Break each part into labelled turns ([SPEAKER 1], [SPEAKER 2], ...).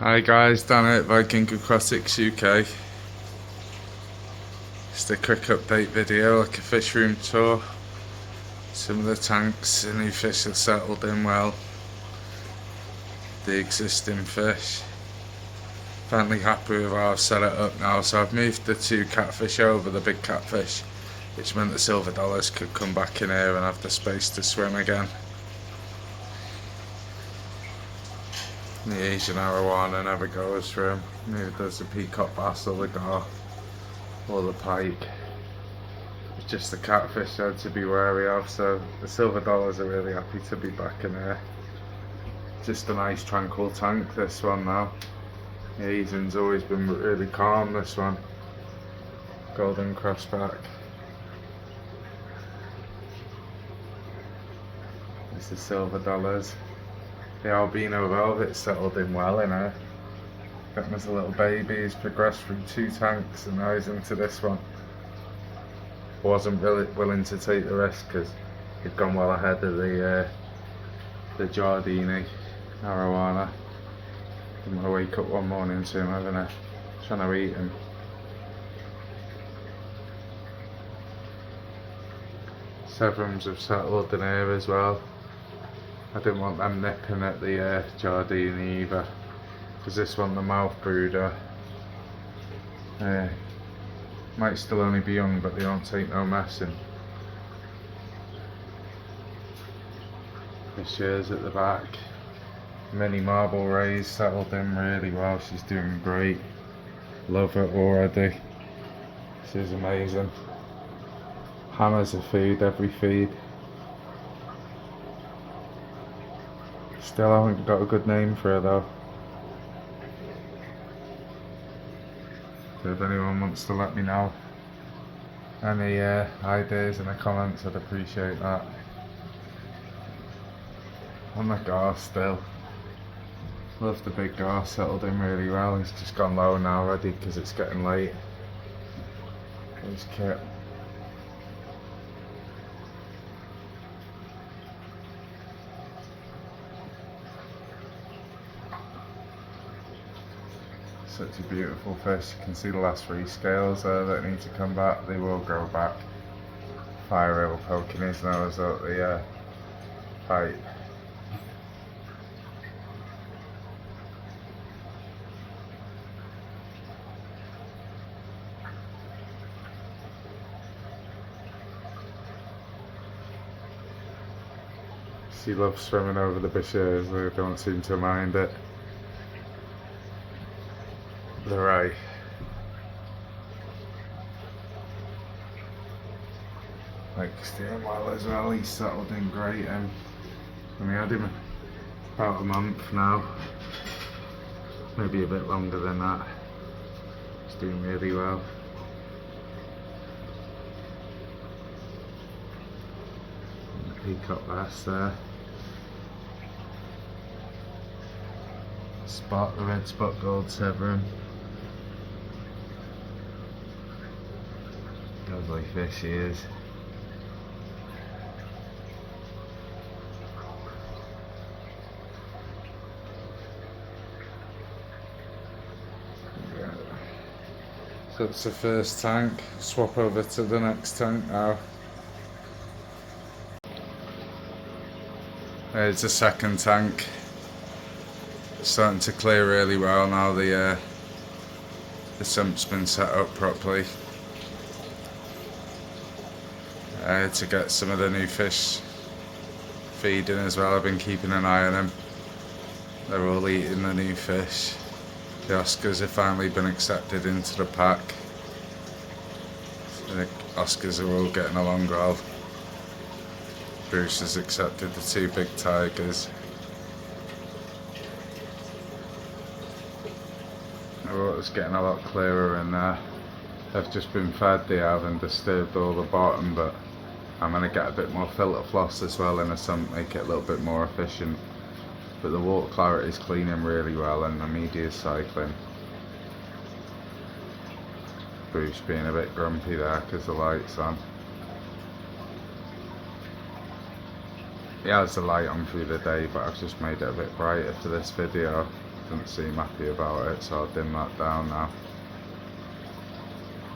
[SPEAKER 1] Hi guys, Dan at Viking Aquatics UK. Just a quick update video, like a fish room tour. Some of the tanks, the new fish have settled in well. The existing fish. Finally happy with how I've set it up now. So I've moved the two catfish over, the big catfish, which meant the silver dollars could come back in here and have the space to swim again. The Asian Arowana never goes for him. Neither does the peacock bass or the gar or the pike. It's just the catfish I had to be wary of, so the silver dollars are really happy to be back in here. Just a nice tranquil tank, this one now. The Asian's always been really calm, this one. Golden crossback. It's the silver dollars. The albino velvet settled in well in here. Got him as a little baby. He's progressed through two tanks and now he's into this one. Wasn't really willing to take the risk because he'd gone well ahead of the Jardini Arowana. I'm gonna wake up one morning to him having a trying to eat him. Severums have settled in here as well. I didn't want them nipping at the Jardini either, because this one, the mouth brooder, might still only be young, but they don't take no messing. The shears at the back. Minimarble raised, settled in really well. She's doing great. Love her already. This is amazing. Hammers of feed, every feed. Still haven't got a good name for her though. So if anyone wants to let me know any ideas in the comments, I'd appreciate that. On the gar still. Love the big gar, settled in really well. He's just gone low now already because it's getting late. Here's Kit. Such a beautiful fish. You can see the last three scales there that need to come back. They will grow back. Fire eel poking his nose out the pipe. She loves swimming over the bushes. They don't seem to mind it. The ray. Like steering well as well, he's settled in great. And we had him about a month now, maybe a bit longer than that. He's doing really well. And the peacock bass there. Spot, the red spot gold severum. Lovely fish he is. Yeah. So it's the first tank. Swap over to the next tank now. There's the second tank. It's starting to clear really well now. The sump's been set up properly. To get some of the new fish feeding as well. I've been keeping an eye on them. They're all eating the new fish. The Oscars have finally been accepted into the pack. So the Oscars are all getting along well. Bruce has accepted the two big tigers. The water's getting a lot clearer in there. They've just been fed, they have, and disturbed all the bottom, but I'm going to get a bit more filter floss as well in the sump, make it a little bit more efficient. But the water clarity is cleaning really well and the media is cycling. Bruce being a bit grumpy there because the light's on. He has the light on through the day, but I've just made it a bit brighter for this video. doesn't seem happy about it, so I'll dim that down now.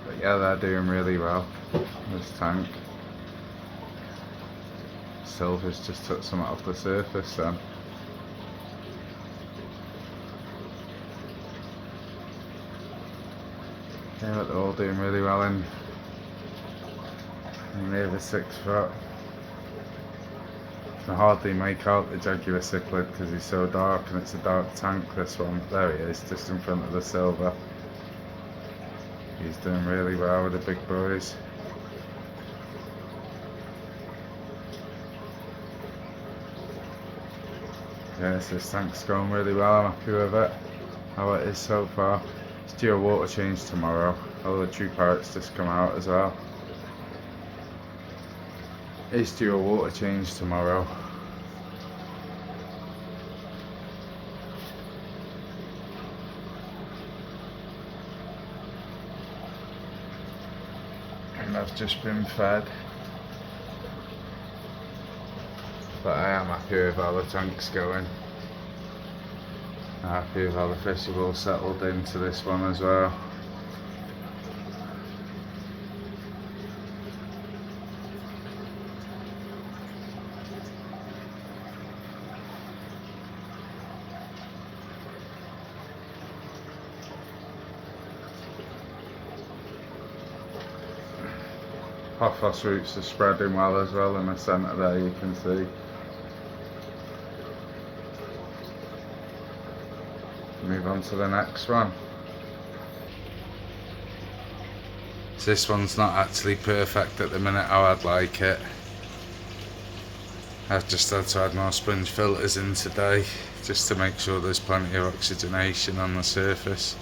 [SPEAKER 1] But yeah, they're doing really well, this tank. Silver's just took some off the surface then. Yeah, but they're all doing really well in near the 6 foot. I can hardly make out the jaguar cichlid because he's so dark, and it's a dark tank, this one. There he is, just in front of the silver. He's doing really well with the big boys. Yes, this tank's going really well, I'm happy with it, how it is so far. It's due a water change tomorrow. All the true parrots just come out as well. It's due a water change tomorrow. And I've just been fed. But I am happy with how the tank's going. I'm happy with how the fish have all settled into this one as well. Pothos roots are spreading well as well in the centre there, you can see. Move on to the next one. So this one's not actually perfect at the minute how I'd like it. I've just had to add more sponge filters in today just to make sure there's plenty of oxygenation on the surface.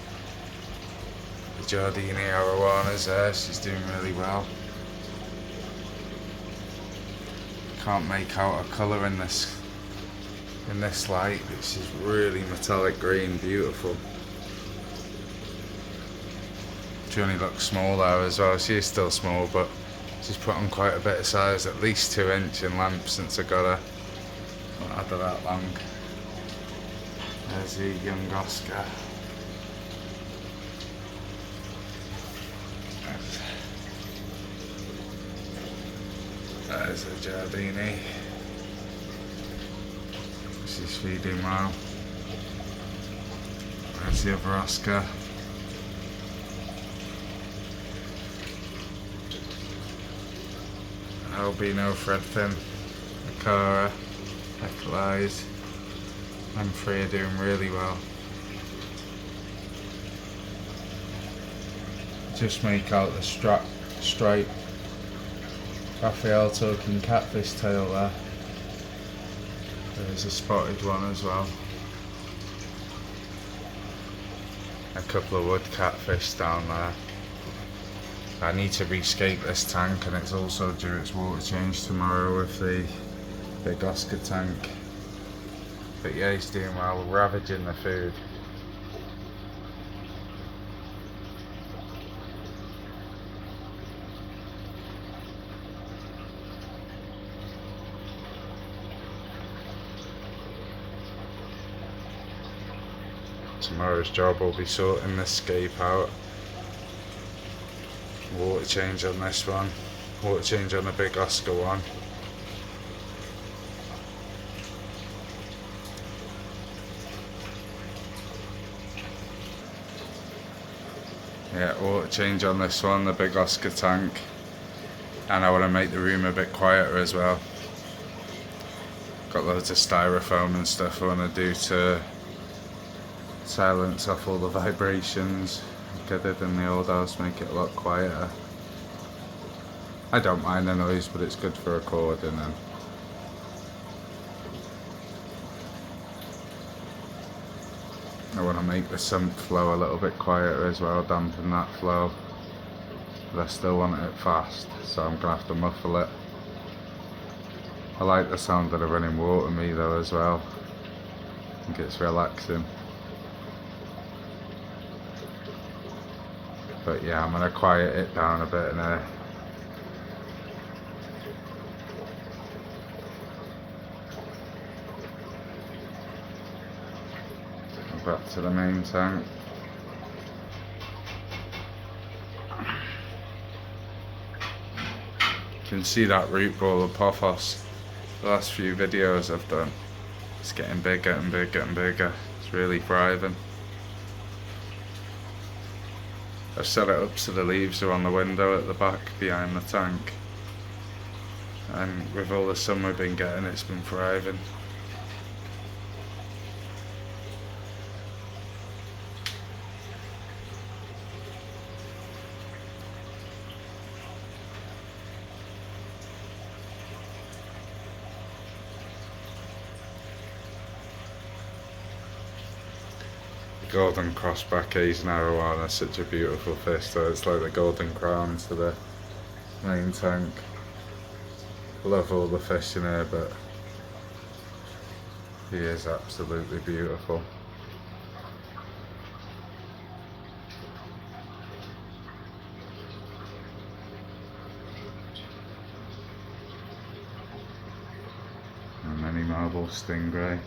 [SPEAKER 1] The Jardini Arowana there, she's doing really well. Can't make out a colour in this light, but she's really metallic green, beautiful. She only looks small though as well. She is still small, but she's put on quite a bit of size, at least 2 inch in length since I got her. Not had her that long. There's the young Oscar. There's the Jardini. She's feeding well. There's the other Oscar. Albino threadfin, Akara, Echolise. Them 3 are doing really well. Just make out the stripe Raphael token catfish tail there. There's a spotted one as well. A couple of wood catfish down there. I need to rescape this tank, and it's also due its water change tomorrow with the big Oscar tank. But yeah, he's doing well, ravaging the food. Tomorrow's job will be sorting this scape out. Water change on this one. Water change on the big Oscar one. Yeah, water change on this one, the big Oscar tank. And I want to make the room a bit quieter as well. Got loads of styrofoam and stuff I want to do to silence off all the vibrations. Like I did in the old house, make it a lot quieter. I don't mind the noise, but it's good for recording. And I want to make the sump flow a little bit quieter as well, dampen that flow. But I still want it fast, so I'm gonna have to muffle it. I like the sound of the running water me though as well. I think it's relaxing. But yeah, I'm going to quiet it down a bit now. back to the main tank. You can see that root ball of pothos. The last few videos I've done, it's getting bigger and bigger and bigger. It's really thriving. I've set it up so the leaves are on the window at the back behind the tank, and with all the sun we've been getting, it's been thriving. Golden crossback Asian Arowana, such a beautiful fish, so it's like the golden crown to the main tank. Love all the fish in here, but he is absolutely beautiful. A Minimarble Stingray.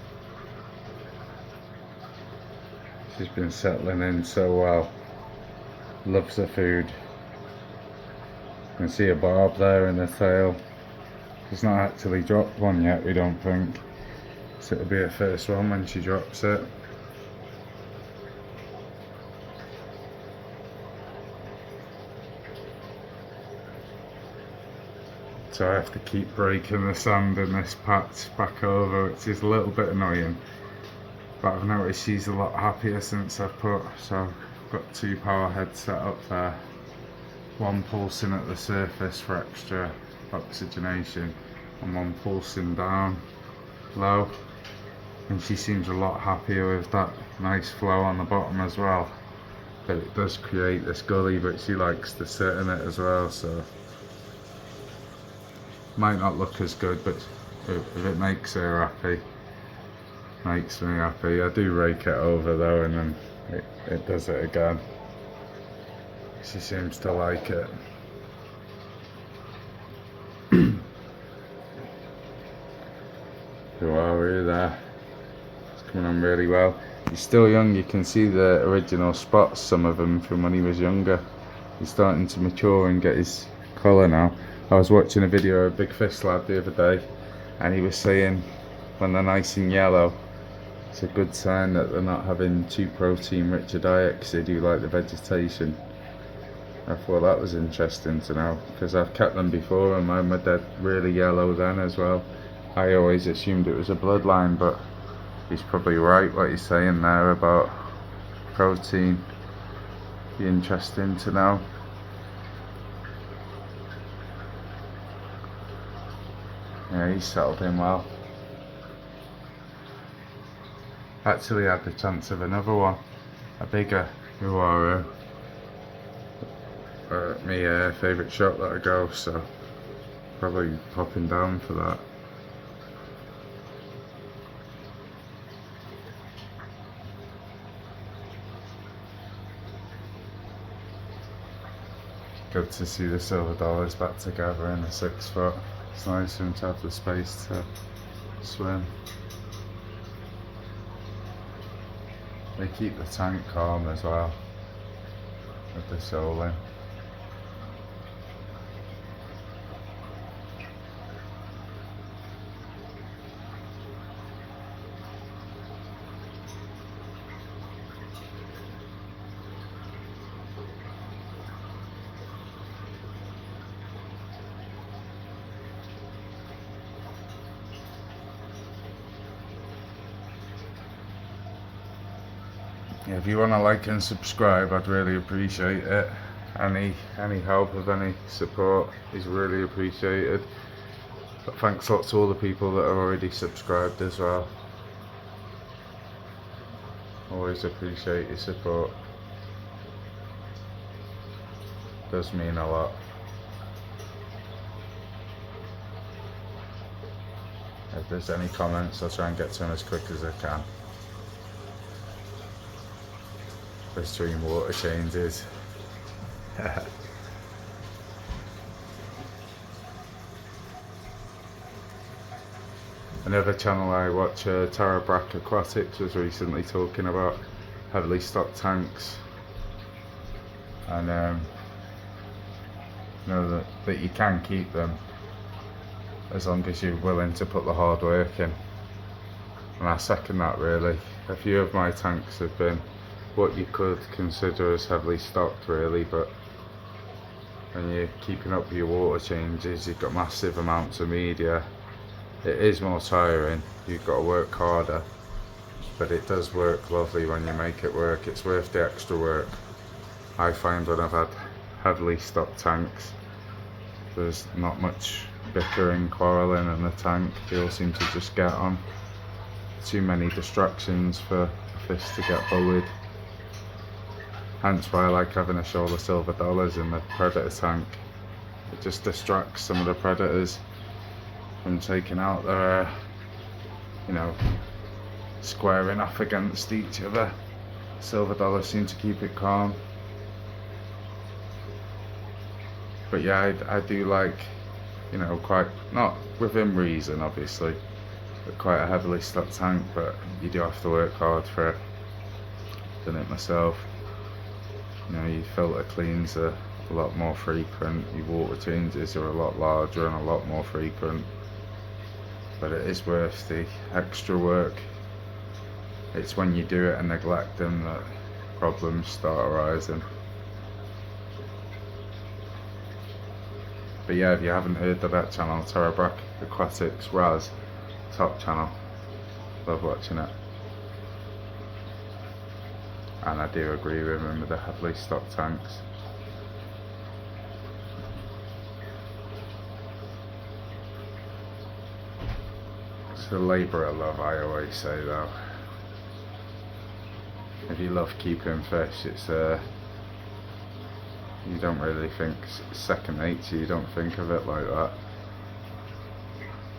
[SPEAKER 1] She's been settling in so well. Loves the food. You can see a barb there in the tail. She's not actually dropped one yet, we don't think. So it'll be her first one when she drops it. So I have to keep breaking the sand in this patch back over, which is a little bit annoying. But I've noticed she's a lot happier since I've got 2 power heads set up there. One pulsing at the surface for extra oxygenation and one pulsing down low. And she seems a lot happier with that nice flow on the bottom as well. But it does create this gully, but she likes to sit in it as well, so might not look as good, but if it makes her happy, makes me happy. I do rake it over though, and then it does it again. She seems to like it. Who are we there? It's coming on really well. He's still young, you can see the original spots, some of them from when he was younger. He's starting to mature and get his colour now. I was watching a video of a big fish lad the other day, and he was saying when they're nice and yellow, it's a good sign that they're not having too protein rich a diet, because they do like the vegetation. I thought that was interesting to know, because I've kept them before and mine were dead really yellow then as well. I always assumed it was a bloodline, but he's probably right what he's saying there about protein. Be interesting to know. Yeah, he's settled in well. Actually had the chance of another one, a bigger Uaru. My favourite shot that I go, so probably popping down for that. Good to see the silver dollars back together in a 6 foot. It's nice for him to have the space to swim. They keep the tank calm as well with the soling. Yeah, if you want to like and subscribe, I'd really appreciate it. Any help of any support is really appreciated. But thanks a lot to all the people that have already subscribed as well. Always appreciate your support. Does mean a lot. If there's any comments, I'll try and get to them as quick as I can. Between water changes. Another channel I watch, Tara Brack Aquatics, was recently talking about heavily stocked tanks, and you know that you can keep them as long as you're willing to put the hard work in. And I second that really. A few of my tanks have been what you could consider as heavily stocked really, but when you're keeping up with your water changes, you've got massive amounts of media, it is more tiring, you've got to work harder, but it does work lovely when you make it work. It's worth the extra work. I find when I've had heavily stocked tanks, there's not much bickering, quarrelling in the tank. They all seem to just get on. Too many distractions for fish to get bullied. Hence why I like having a shoal of silver dollars in the predator tank. It just distracts some of the predators from taking out their, you know, squaring off against each other. Silver dollars seem to keep it calm. But yeah, I do like, you know, quite, not within reason obviously, but quite a heavily stocked tank, but you do have to work hard for it. Done it myself. You know, your filter cleans are a lot more frequent, your water changes are a lot larger and a lot more frequent, but it is worth the extra work. It's when you do it and neglect them that problems start arising. But yeah, if you haven't heard of that channel, Tara Brack Aquatics, Raz, top channel, love watching it. And I do agree with him with the heavily stocked tanks. It's the labour of love, I always say though. If you love keeping fish, it's you don't really think, it's second nature, you don't think of it like that.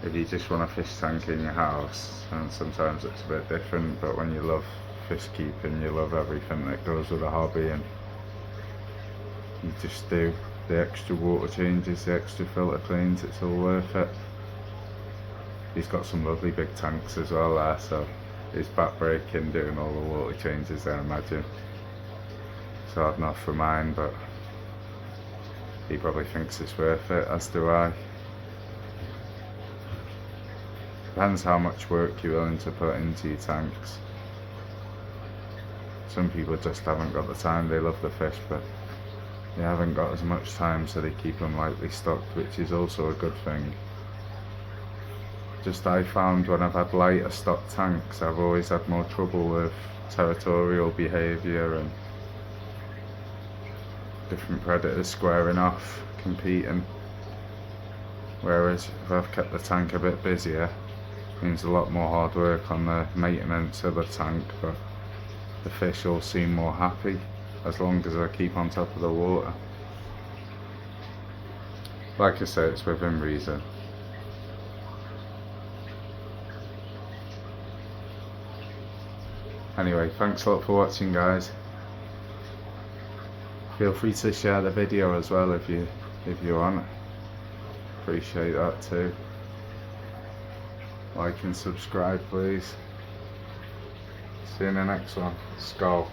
[SPEAKER 1] If you just want a fish tank in your house, and sometimes it's a bit different, but when you love fish keeping, you love everything that goes with a hobby, and you just do the extra water changes, the extra filter cleans, it's all worth it. He's got some lovely big tanks as well there, so he's back breaking doing all the water changes there, I imagine. It's hard enough for mine, but he probably thinks it's worth it, as do I. Depends how much work you're willing to put into your tanks. Some people just haven't got the time, they love the fish, but they haven't got as much time, so they keep them lightly stocked, which is also a good thing. Just I found when I've had lighter stocked tanks, I've always had more trouble with territorial behaviour and different predators squaring off, competing. Whereas if I've kept the tank a bit busier, it means a lot more hard work on the maintenance of the tank, but the fish all seem more happy as long as I keep on top of the water. Like I say, it's within reason. Anyway, thanks a lot for watching, guys. Feel free to share the video as well if you want. Appreciate that too. Like and subscribe please. See you in the next one. Skull.